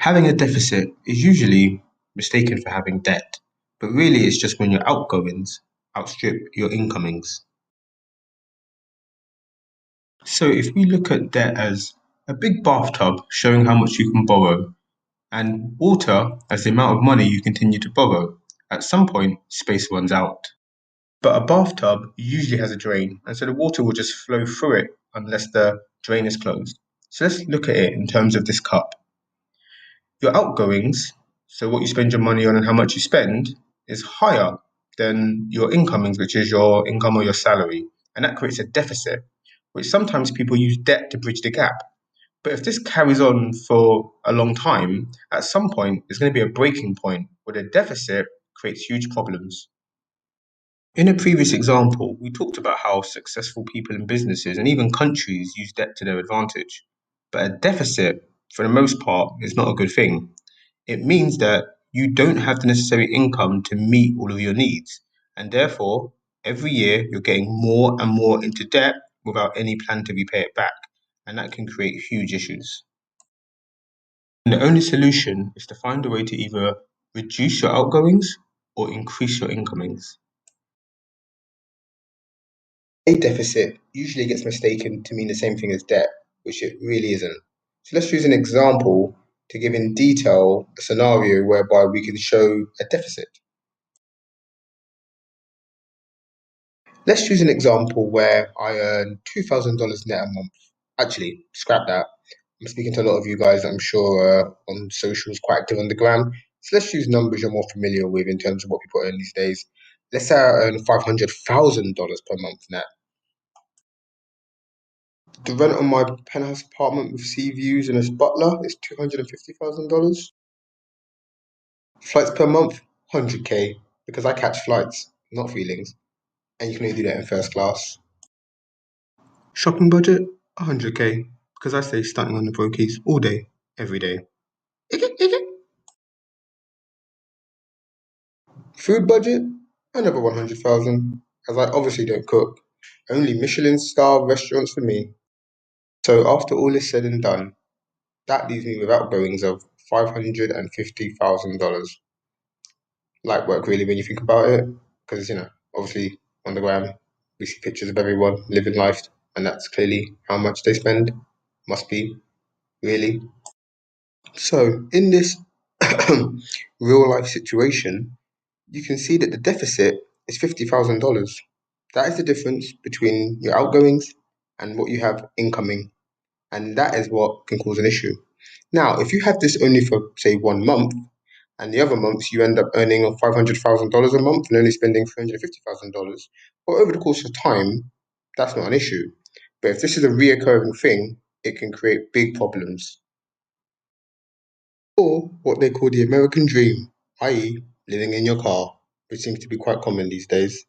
Having a deficit is usually mistaken for having debt, but really it's just when your outgoings outstrip your incomings. So if we look at debt as a big bathtub showing how much you can borrow, and water as the amount of money you continue to borrow, at some point space runs out. But a bathtub usually has a drain, and so the water will just flow through it unless the drain is closed. So let's look at it in terms of this cup. Your outgoings, so what you spend your money on and how much you spend, is higher than your incomings, which is your income or your salary. And that creates a deficit, which sometimes people use debt to bridge the gap. But if this carries on for a long time, at some point, there's going to be a breaking point where the deficit creates huge problems. In a previous example, we talked about how successful people in businesses and even countries use debt to their advantage. But a deficit, for the most part, is not a good thing. It means that you don't have the necessary income to meet all of your needs, and therefore, every year you're getting more and more into debt without any plan to repay it back, and that can create huge issues. And the only solution is to find a way to either reduce your outgoings or increase your incomings. A deficit usually gets mistaken to mean the same thing as debt, which it really isn't. So let's use an example to give in detail a scenario whereby we can show a deficit. Let's use an example where I earn $2,000 net a month. Actually, scrap that. I'm speaking to a lot of you guys that I'm sure are on socials, quite active on the gram. So let's use numbers you're more familiar with in terms of what people earn these days. Let's say I earn $500,000 per month net. The rent on my penthouse apartment with sea views and a butler is $250,000. Flights per month, 100K, because I catch flights, not feelings, and you can only do that in first class. Shopping budget, 100K, because I stay stunting on the brokies all day, every day. Food budget, another 100,000, as I obviously don't cook. Only Michelin star restaurants for me. So after all is said and done, that leaves me with outgoings of $550,000. Light work really when you think about it, because obviously on the gram we see pictures of everyone living life, and that's clearly how much they spend. Must be really. So in this real life situation, you can see that the deficit is $50,000. That is the difference between your outgoings and what you have incoming, and that is what can cause an issue. Now, if you have this only for say 1 month, and the other months you end up earning $500,000 a month and only spending $350,000, well, over the course of time, that's not an issue. But if this is a reoccurring thing, it can create big problems. Or what they call the American dream, i.e., living in your car, which seems to be quite common these days.